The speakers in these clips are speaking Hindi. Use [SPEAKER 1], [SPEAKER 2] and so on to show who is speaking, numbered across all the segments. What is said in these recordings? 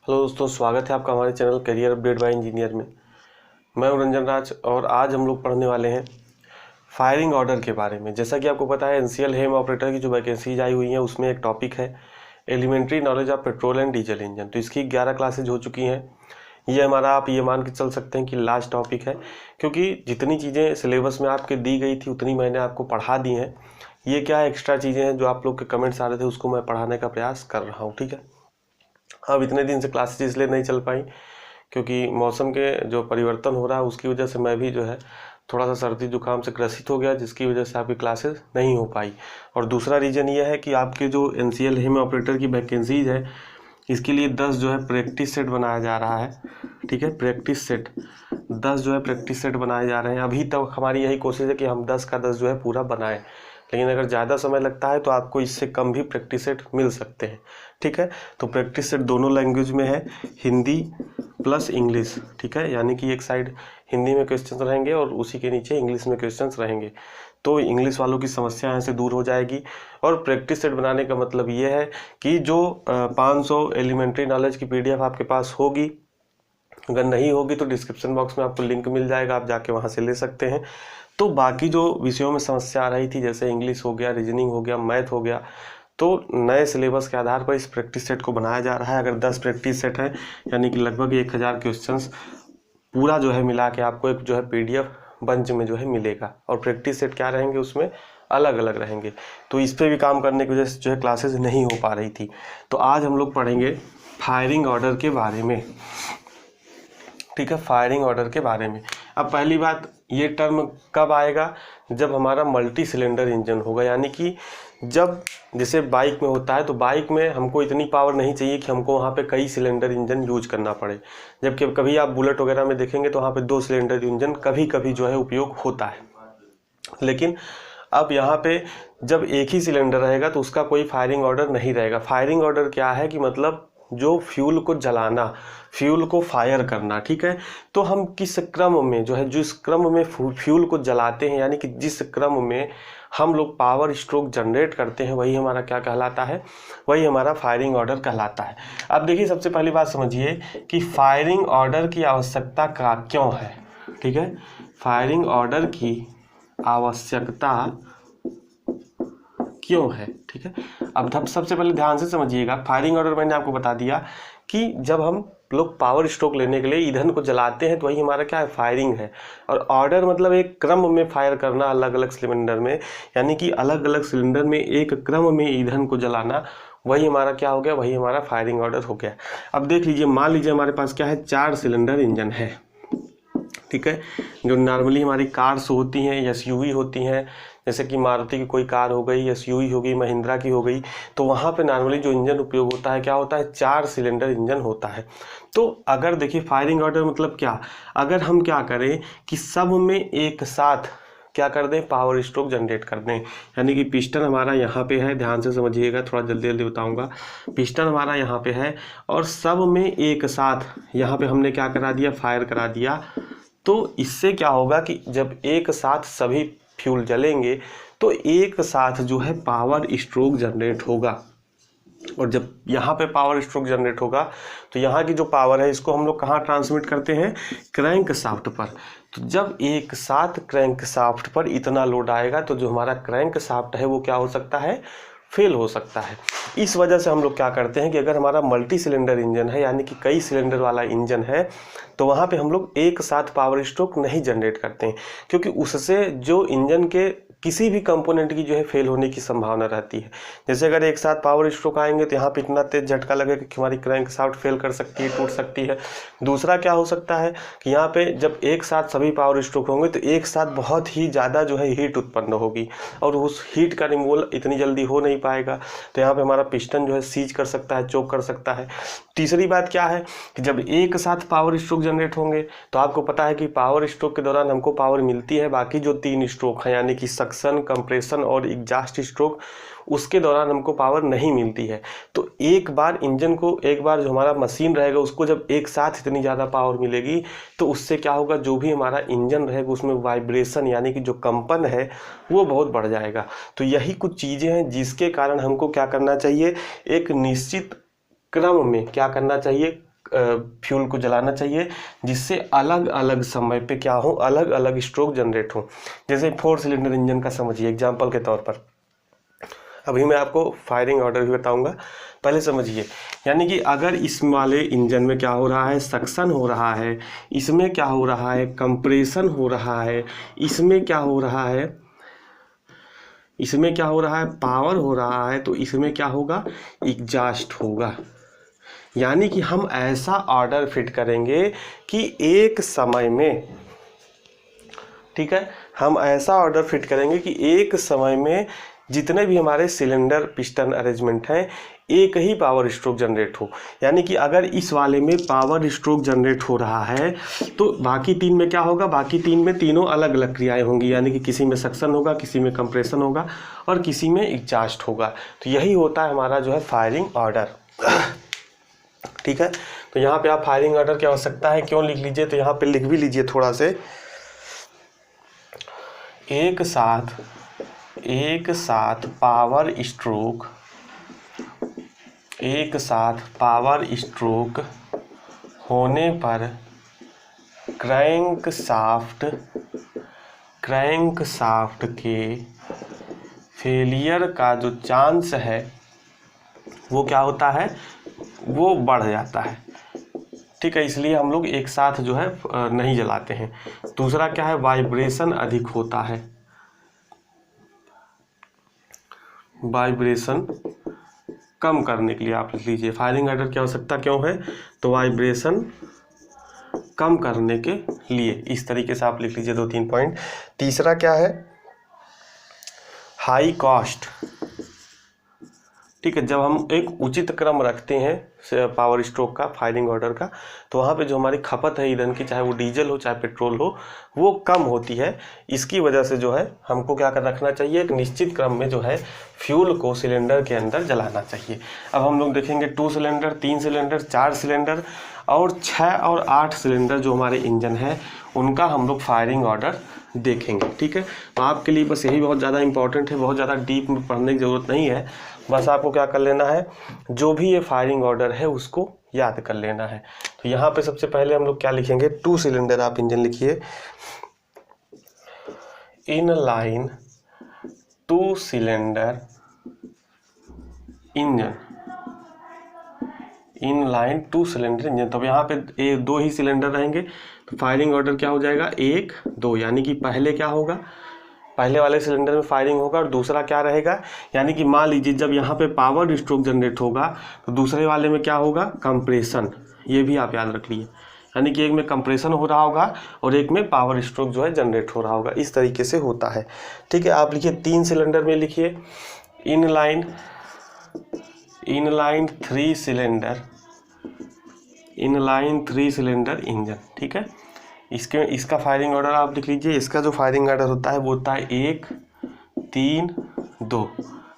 [SPEAKER 1] हेलो दोस्तों, स्वागत है आपका हमारे channel career update bye engineer में। मैं हूं रंजन राज और आज हम लोग पढ़ने वाले हैं फायरिंग ऑर्डर के बारे में। जैसा कि आपको पता है, एनसीएल हेम ऑपरेटर की जो वैकेंसीज आई हुई हैं उसमें एक टॉपिक है elementary knowledge of petrol and diesel engine. तो इसकी 11 क्लासेज हो चुकी हैं। ये हमारा, आप ये मान के चल सकते हैं कि लास्ट टॉपिक है, क्योंकि जितनी चीज़ें सिलेबस में आपके दी गई थी उतनी मैंने आपको पढ़ा दी हैं। ये क्या एक्स्ट्रा चीज़ें हैं जो आप लोग के कमेंट्स आ रहे थे, उसको मैं पढ़ाने का प्रयास कर रहा हूँ। ठीक है, अब इतने दिन से क्लासेज इसलिए नहीं चल पाई क्योंकि मौसम के जो परिवर्तन हो रहा है उसकी वजह से मैं भी जो है थोड़ा सा सर्दी जुकाम से ग्रसित हो गया, जिसकी वजह से आपकी क्लासेस नहीं हो पाई। और दूसरा रीज़न ये है कि आपके जो एनसीएल हेम ऑपरेटर की वैकेंसीज है इसके लिए 10 जो है प्रैक्टिस सेट बनाया जा रहा है। ठीक है, प्रैक्टिस सेट 10 जो है प्रैक्टिस सेट बनाए जा रहे हैं। अभी तक हमारी यही कोशिश है कि हम 10 का 10 जो है पूरा बनाएं, लेकिन अगर ज़्यादा समय लगता है तो आपको इससे कम भी प्रैक्टिस सेट मिल सकते हैं। ठीक है, तो प्रैक्टिस सेट दोनों लैंग्वेज में है, हिंदी प्लस इंग्लिश। ठीक है, यानी कि एक साइड हिंदी में क्वेश्चंस रहेंगे और उसी के नीचे इंग्लिश में क्वेश्चंस रहेंगे, तो इंग्लिश वालों की समस्या यहाँ से दूर हो जाएगी। और प्रैक्टिस सेट बनाने का मतलब ये है कि जो 500 एलिमेंट्री नॉलेज की पीडीएफ आपके पास होगी, अगर नहीं होगी तो डिस्क्रिप्शन बॉक्स में आपको लिंक मिल जाएगा, आप जाके वहाँ से ले सकते हैं। तो बाकी जो विषयों में समस्या आ रही थी, जैसे इंग्लिश हो गया, रीजनिंग हो गया, मैथ हो गया, तो नए सिलेबस के आधार पर इस प्रैक्टिस सेट को बनाया जा रहा है। अगर 10 प्रैक्टिस सेट है यानी कि लगभग 1000 क्वेश्चंस पूरा जो है मिला के आपको एक जो है पीडीएफ बंच में जो है मिलेगा। और प्रैक्टिस सेट क्या रहेंगे, उसमें अलग अलग रहेंगे। तो इस पर भी काम करने की वजह से जो है क्लासेस नहीं हो पा रही थी। तो आज हम लोग पढ़ेंगे फायरिंग ऑर्डर के बारे में। ठीक है, फायरिंग ऑर्डर के बारे में। अब पहली बात, ये टर्म कब आएगा, जब हमारा मल्टी सिलेंडर इंजन होगा। यानी कि जब जैसे बाइक में होता है, तो बाइक में हमको इतनी पावर नहीं चाहिए कि हमको वहाँ पे कई सिलेंडर इंजन यूज करना पड़े। जबकि कभी आप बुलेट वगैरह में देखेंगे तो वहाँ पे 2 सिलेंडर इंजन कभी कभी जो है उपयोग होता है। लेकिन अब यहाँ पे जब एक ही सिलेंडर रहेगा तो उसका कोई फायरिंग ऑर्डर नहीं रहेगा। फायरिंग ऑर्डर क्या है कि मतलब जो फ्यूल को जलाना, फ्यूल को फायर करना। ठीक है, तो हम किस क्रम में जो है, जिस क्रम में फ्यूल को जलाते हैं, यानी कि जिस क्रम में हम लोग पावर स्ट्रोक जनरेट करते हैं, वही हमारा क्या कहलाता है, वही हमारा फायरिंग ऑर्डर कहलाता है। अब देखिए, सबसे पहली बात समझिए कि फायरिंग ऑर्डर की आवश्यकता का क्यों है। ठीक है, फायरिंग ऑर्डर की आवश्यकता क्यों है। ठीक है, अब सबसे पहले ध्यान से समझिएगा, फायरिंग ऑर्डर मैंने आपको बता दिया कि जब हम लोग पावर स्ट्रोक लेने के लिए ईंधन को जलाते हैं तो वही हमारा क्या है, फायरिंग है। और ऑर्डर मतलब एक क्रम में फायर करना अलग अलग सिलेंडर में, यानी कि अलग अलग सिलेंडर में एक क्रम में ईंधन को जलाना, वही हमारा क्या हो गया, वही हमारा फायरिंग ऑर्डर हो गया। अब देख लीजिए, मान लीजिए हमारे पास क्या है, 4 सिलेंडर इंजन है। ठीक है, जो नॉर्मली हमारी कार्स होती हैं, एसयूवी होती हैं, जैसे कि मारुति की कोई कार हो गई, एसयूवी हो गई, महिंद्रा की हो गई, तो वहाँ पे नॉर्मली जो इंजन उपयोग होता है क्या होता है, 4 सिलेंडर इंजन होता है। तो अगर देखिए फायरिंग ऑर्डर मतलब क्या, अगर हम क्या करें कि सब में एक साथ क्या कर दें, पावर स्ट्रोक जनरेट कर दें। यानी कि पिस्टन हमारा यहाँ पे है, ध्यान से समझिएगा, थोड़ा जल्दी जल्दी बताऊंगा। पिस्टन हमारा यहाँ पे है और सब में एक साथ यहाँ पे हमने क्या करा दिया, फायर करा दिया। तो इससे क्या होगा कि जब एक साथ सभी फ्यूल जलेंगे तो एक साथ जो है पावर स्ट्रोक जनरेट होगा। और जब यहाँ पे पावर स्ट्रोक जनरेट होगा तो यहाँ की जो पावर है इसको हम लोग कहाँ ट्रांसमिट करते हैं, क्रैंक शाफ्ट पर। तो जब एक साथ क्रैंक शाफ्ट पर इतना लोड आएगा तो जो हमारा क्रैंक शाफ्ट है वो क्या हो सकता है, फेल हो सकता है। इस वजह से हम लोग क्या करते हैं कि अगर हमारा मल्टी सिलेंडर इंजन है, यानी कि कई सिलेंडर वाला इंजन है, तो वहाँ पे हम लोग एक साथ पावर स्ट्रोक नहीं जनरेट करते हैं, क्योंकि उससे जो इंजन के किसी भी कंपोनेंट की जो है फेल होने की संभावना रहती है। जैसे अगर एक साथ पावर स्ट्रोक आएंगे तो यहाँ पे इतना तेज झटका लगेगा कि हमारी क्रैंक शाफ्ट फेल कर सकती है, टूट सकती है। दूसरा क्या हो सकता है कि यहाँ पे जब एक साथ सभी पावर स्ट्रोक होंगे तो एक साथ बहुत ही ज़्यादा जो है हीट उत्पन्न होगी और उस हीट का रिमूवल इतनी जल्दी हो नहीं पाएगा, तो यहाँ पे हमारा पिस्टन जो है सीज कर सकता है, चोक कर सकता है। तीसरी बात क्या है कि जब एक साथ पावर स्ट्रोक जनरेट होंगे तो आपको पता है कि पावर स्ट्रोक के दौरान हमको पावर मिलती है, बाकी जो 3 स्ट्रोक हैं, यानी कि सक्शन, कंप्रेशन और एग्जॉस्ट स्ट्रोक, उसके दौरान हमको पावर नहीं मिलती है। तो एक बार इंजन को, एक बार जो हमारा मशीन रहेगा उसको जब एक साथ इतनी ज़्यादा पावर मिलेगी तो उससे क्या होगा, जो भी हमारा इंजन रहेगा उसमें वाइब्रेशन यानी कि जो कंपन है वो बहुत बढ़ जाएगा। तो यही कुछ चीज़ें हैं जिसके कारण हमको क्या करना चाहिए, एक निश्चित क्रम में क्या करना चाहिए, फ्यूल को जलाना चाहिए, जिससे अलग अलग समय पे क्या हो, अलग अलग स्ट्रोक जनरेट हो। जैसे 4 सिलेंडर इंजन का समझिए एग्जांपल के तौर पर। अभी मैं आपको फायरिंग ऑर्डर भी बताऊंगा, पहले समझिए। यानी कि अगर इस वाले इंजन में क्या हो रहा है, सक्शन हो रहा है, इसमें क्या हो रहा है, कंप्रेशन हो रहा है, इसमें क्या हो रहा है, इसमें क्या हो रहा है, पावर हो रहा है, तो इसमें क्या होगा, एग्जॉस्ट होगा। यानी कि हम ऐसा ऑर्डर फिट करेंगे कि एक समय में, ठीक है, हम ऐसा ऑर्डर फिट करेंगे कि एक समय में जितने भी हमारे सिलेंडर पिस्टन अरेंजमेंट हैं एक ही पावर स्ट्रोक जनरेट हो। यानी कि अगर इस वाले में पावर स्ट्रोक जनरेट हो रहा है तो बाकी 3 में क्या होगा, बाकी 3 में तीनों अलग अलग क्रियाएं होंगी। यानी कि किसी में सक्शन होगा, किसी में कंप्रेशन होगा और किसी में एग्जॉस्ट होगा। तो यही होता है हमारा जो है फायरिंग ऑर्डर। ठीक है, तो यहाँ पे आप फायरिंग ऑर्डर की आवश्यकता है क्यों लिख लीजिए, तो यहाँ पे लिख भी लीजिए थोड़ा से। एक साथ पावर स्ट्रोक, एक साथ पावर स्ट्रोक होने पर क्रैंक शाफ्ट के फेलियर का जो चांस है वो क्या होता है, वो बढ़ जाता है। ठीक है, इसलिए हम लोग एक साथ जो है नहीं जलाते हैं। दूसरा क्या है, वाइब्रेशन अधिक होता है। वाइब्रेशन कम करने के लिए आप लिख लीजिए फायरिंग ऑर्डर की आवश्यकता क्यों है, तो वाइब्रेशन कम करने के लिए। इस तरीके से आप लिख लीजिए 2-3 पॉइंट। तीसरा क्या है, हाई कॉस्ट। ठीक है, जब हम एक उचित क्रम रखते हैं पावर स्ट्रोक का, फायरिंग ऑर्डर का, तो वहाँ पे जो हमारी खपत है ईंधन की, चाहे वो डीजल हो चाहे पेट्रोल हो, वो कम होती है। इसकी वजह से जो है हमको क्या कर रखना चाहिए, एक निश्चित क्रम में जो है फ्यूल को सिलेंडर के अंदर जलाना चाहिए। अब हम लोग देखेंगे 2 सिलेंडर, 3 सिलेंडर, 4 सिलेंडर और 6 और 8 सिलेंडर जो हमारे इंजन है उनका हम लोग फायरिंग ऑर्डर देखेंगे। ठीक है, तो आपके लिए बस यही बहुत ज़्यादा इंपॉर्टेंट है, बहुत ज़्यादा डीप में पढ़ने की ज़रूरत नहीं है। बस आपको क्या कर लेना है, जो भी ये फायरिंग ऑर्डर है उसको याद कर लेना है। तो यहाँ पे सबसे पहले हम लोग क्या लिखेंगे, 2 सिलेंडर आप इंजन लिखिए। Inline 2 cylinder engine, inline 2 cylinder engine. तो यहाँ पे 2 ही सिलेंडर रहेंगे, तो फायरिंग ऑर्डर क्या हो जाएगा, 1, 2। यानी कि पहले क्या होगा, पहले वाले सिलेंडर में फायरिंग होगा और दूसरा क्या रहेगा, यानी कि मान लीजिए जब यहाँ पे पावर स्ट्रोक जनरेट होगा तो दूसरे वाले में क्या होगा, कंप्रेशन। ये भी आप याद रख लीजिए, यानी कि एक में कंप्रेशन हो रहा होगा और एक में पावर स्ट्रोक जो है जनरेट हो रहा होगा। इस तरीके से होता है। ठीक है, आप लिखिए 3 सिलेंडर में लिखिए inline 3 cylinder, inline 3 cylinder engine. ठीक है, इसका फायरिंग ऑर्डर आप लिख लीजिए। इसका जो फायरिंग ऑर्डर होता है वो होता है 1, 3, 2।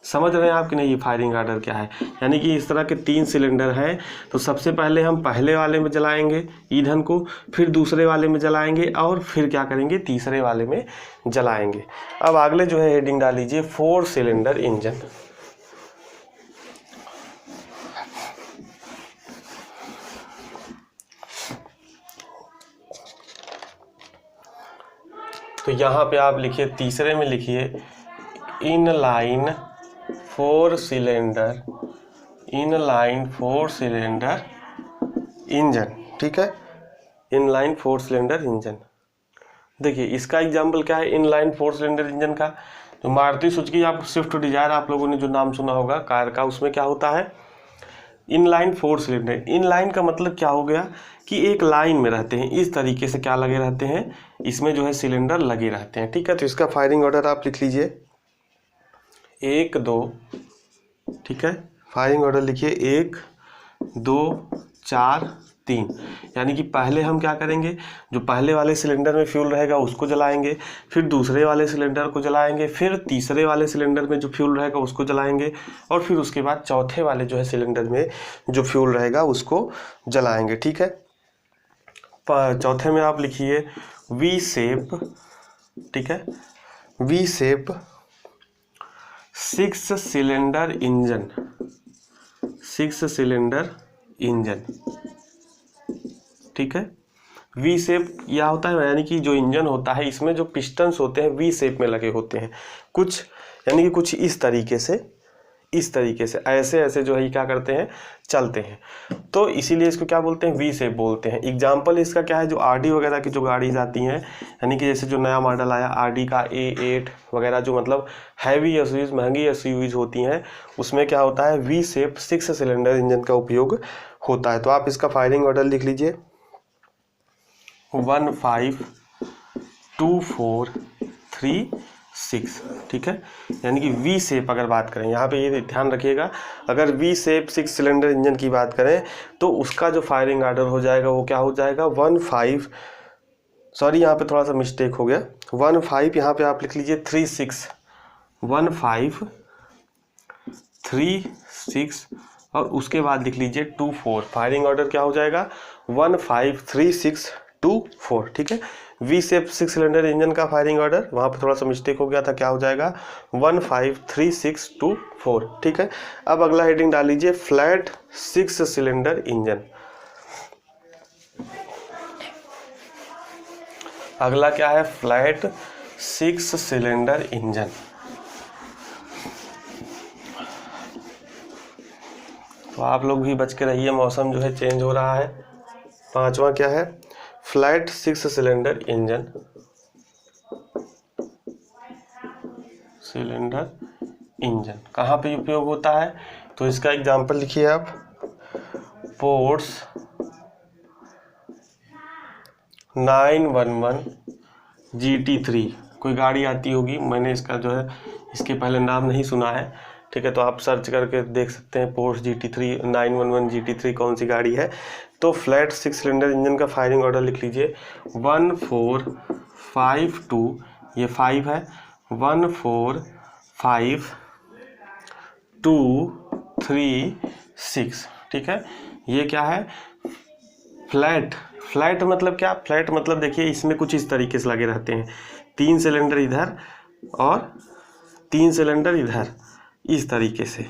[SPEAKER 1] समझ रहे हैं आप कि नहीं ये फायरिंग ऑर्डर क्या है। यानी कि इस तरह के 3 सिलेंडर हैं, तो सबसे पहले हम पहले वाले में जलाएंगे ईंधन को, फिर दूसरे वाले में जलाएंगे और फिर क्या करेंगे, तीसरे वाले में जलाएंगे। अब अगले जो है हेडिंग डाल लीजिए 4 सिलेंडर इंजन। तो यहाँ पे आप लिखिए, तीसरे में लिखिए inline 4 cylinder, inline 4 cylinder engine. ठीक है, इनलाइन 4 सिलेंडर इंजन। देखिए इसका एग्जाम्पल क्या है, इनलाइन 4 सिलेंडर इंजन का। जो मारुति सुजुकी आप स्विफ्ट डिजायर आप लोगों ने जो नाम सुना होगा कार का, उसमें क्या होता है, इनलाइन 4 सिलेंडर। इनलाइन का मतलब क्या हो गया कि एक लाइन में रहते हैं, इस तरीके से क्या लगे रहते हैं, इसमें जो है सिलेंडर लगे रहते हैं। ठीक है, तो इसका फायरिंग ऑर्डर आप लिख लीजिए 1, 2। ठीक है, फायरिंग ऑर्डर लिखिए 1, 2, 4, 3। यानी कि पहले हम क्या करेंगे, जो पहले वाले सिलेंडर में फ्यूल रहेगा उसको जलाएंगे, फिर दूसरे वाले सिलेंडर को जलाएंगे, फिर तीसरे वाले सिलेंडर में जो फ्यूल रहेगा उसको जलाएंगे और फिर उसके बाद चौथे वाले जो है सिलेंडर में जो फ्यूल रहेगा उसको जलाएंगे। ठीक है, चौथे में आप लिखिए वी शेप। ठीक है, V shape 6 cylinder engine, 6 cylinder engine. ठीक है। वी शेप यह होता है, यानी कि जो इंजन होता है इसमें जो पिस्टन्स होते हैं वी शेप में लगे होते हैं कुछ, यानी कि कुछ इस तरीके से ऐसे ऐसे जो है ये क्या करते हैं, चलते हैं। तो इसीलिए इसको क्या बोलते हैं, वी शेप बोलते हैं। एग्जाम्पल इसका क्या है, जो आरडी वगैरह की जो गाड़ी आती हैं, यानी कि जैसे जो नया मॉडल आया आरडी का A8 वगैरह, जो मतलब हैवी एसयूवीज, महंगी एसयूवीज होती हैं, उसमें क्या होता है, वी शेप 6 सिलेंडर इंजन का उपयोग होता है। तो आप इसका फायरिंग ऑर्डर लिख लीजिए 15243 ठीक है। यानी कि वी शेप अगर बात करें, यहाँ पे ये ध्यान रखिएगा, अगर वी शेप 6 सिलेंडर इंजन की बात करें तो उसका जो फायरिंग ऑर्डर हो जाएगा वो क्या हो जाएगा, 15, सॉरी यहाँ पे थोड़ा सा मिस्टेक हो गया, 15, यहाँ पे आप लिख लीजिए 36, 1536 और उसके बाद लिख लीजिए 24। फायरिंग ऑर्डर क्या हो जाएगा, 153624 ठीक है। वी शेप 6 सिलेंडर इंजन का फायरिंग ऑर्डर, वहाँ पे थोड़ा सा मिस्टेक हो गया था, क्या हो जाएगा 153624 ठीक है। अब अगला हेडिंग डाल लीजिए फ्लैट 6 सिलेंडर इंजन। अगला क्या है, फ्लैट 6 सिलेंडर इंजन। तो आप लोग भी बच के रहिए, मौसम जो है चेंज हो रहा है। पांचवा क्या है, फ्लैट 6 सिलेंडर इंजन, कहाँ पे उपयोग होता है, तो इसका एग्जाम्पल लिखिए आप, पोर्ट्स 911 GT3। कोई गाड़ी आती होगी, मैंने इसका जो है इसके पहले नाम नहीं सुना है, ठीक है, तो आप सर्च करके देख सकते हैं पोर्ट्स GT3 911 GT3 कौन सी गाड़ी है। तो फ्लैट 6 सिलेंडर इंजन का फायरिंग ऑर्डर लिख लीजिए 1452, ये 5 है, 14523 ठीक है। ये क्या है, फ्लैट मतलब क्या, फ्लैट मतलब देखिए इसमें कुछ इस तरीके से लगे रहते हैं, 3 सिलेंडर इधर और 3 सिलेंडर इधर, इस तरीके से,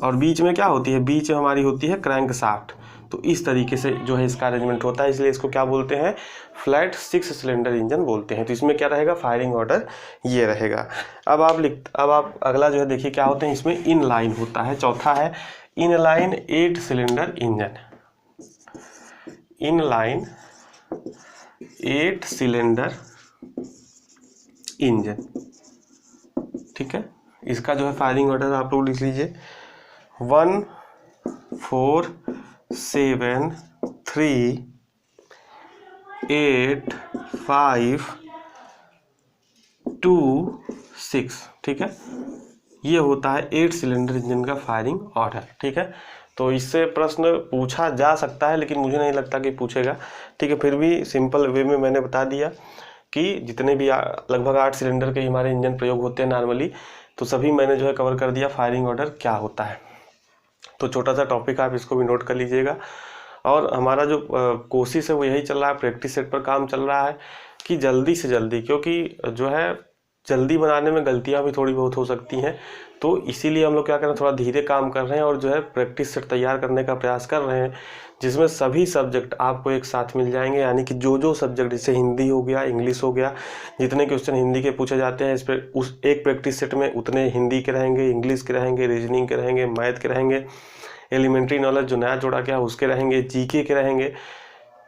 [SPEAKER 1] और बीच में क्या होती है, बीच में हमारी होती है क्रैंक शाफ्ट। तो इस तरीके से जो है इसका अरेंजमेंट होता है, इसलिए इसको क्या बोलते हैं, फ्लैट 6 सिलेंडर इंजन बोलते हैं। तो इसमें क्या रहेगा, फायरिंग ऑर्डर ये रहेगा। अब आप अगला जो है देखिए क्या होते हैं, इसमें इन लाइन होता है। चौथा है in line 8 cylinder engine, in line 8 cylinder engine ठीक है। इसका जो है फायरिंग ऑर्डर आप लोग लिख लीजिए 1473856 ठीक है। ये होता है 8 सिलेंडर इंजन का फायरिंग ऑर्डर ठीक है। तो इससे प्रश्न पूछा जा सकता है, लेकिन मुझे नहीं लगता कि पूछेगा, ठीक है। फिर भी सिंपल वे में मैंने बता दिया कि जितने भी लगभग 8 सिलेंडर के हमारे इंजन प्रयोग होते हैं नॉर्मली, तो सभी मैंने जो है कवर कर दिया फायरिंग ऑर्डर क्या होता है। तो छोटा सा टॉपिक आप इसको भी नोट कर लीजिएगा। और हमारा जो कोशिश है वो यही चल रहा है, प्रैक्टिस सेट पर काम चल रहा है कि जल्दी से जल्दी, क्योंकि जो है जल्दी बनाने में गलतियां भी थोड़ी बहुत हो सकती हैं, तो इसीलिए हम लोग क्या कर रहे हैं, थोड़ा धीरे काम कर रहे हैं और जो है प्रैक्टिस सेट तैयार करने का प्रयास कर रहे हैं, जिसमें सभी सब्जेक्ट आपको एक साथ मिल जाएंगे। यानी कि जो सब्जेक्ट, जैसे हिंदी हो गया, इंग्लिश हो गया, जितने क्वेश्चन हिंदी के पूछे जाते हैं इस पर उस एक प्रैक्टिस सेट में उतने हिंदी के रहेंगे, इंग्लिश के रहेंगे, रीजनिंग के रहेंगे, मैथ के रहेंगे, एलिमेंट्री नॉलेज जो नया जोड़ा गया उसके रहेंगे, जीके के रहेंगे।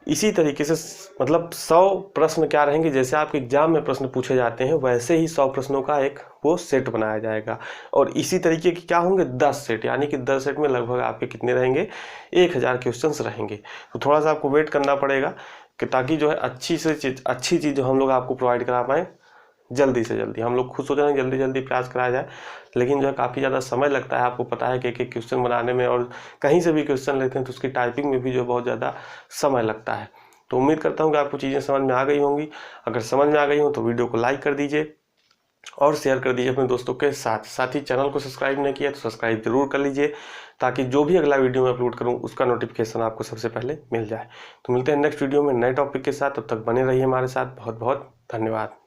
[SPEAKER 1] इसी तरीके से मतलब 100 प्रश्न क्या रहेंगे, जैसे आपके एग्जाम में प्रश्न पूछे जाते हैं वैसे ही 100 प्रश्नों का एक वो सेट बनाया जाएगा। और इसी तरीके के क्या होंगे 10 सेट, यानी कि 10 सेट में लगभग आपके कितने रहेंगे, 1000 क्वेश्चंस रहेंगे। तो थोड़ा सा आपको वेट करना पड़ेगा कि ताकि जो है अच्छी चीज़ जो हम लोग आपको प्रोवाइड करा पाएँ जल्दी से जल्दी। हम लोग खुद सोच रहे हैं जल्दी जल्दी प्रयास कराया जाए, लेकिन जो है काफ़ी ज़्यादा समय लगता है, आपको पता है कि एक क्वेश्चन बनाने में, और कहीं से भी क्वेश्चन लेते हैं तो उसकी टाइपिंग में भी जो बहुत ज़्यादा समय लगता है। तो उम्मीद करता हूँ कि आपको चीज़ें समझ में आ गई होंगी। अगर समझ में आ गई हो तो वीडियो को लाइक कर दीजिए और शेयर कर दीजिए अपने दोस्तों के साथ ही चैनल को सब्सक्राइब नहीं किया तो सब्सक्राइब जरूर कर लीजिए, ताकि जो भी अगला वीडियो मैं अपलोड करूँ उसका नोटिफिकेशन आपको सबसे पहले मिल जाए। तो मिलते हैं नेक्स्ट वीडियो में नए टॉपिक के साथ, तब तक बने रहिए हमारे साथ। बहुत बहुत धन्यवाद।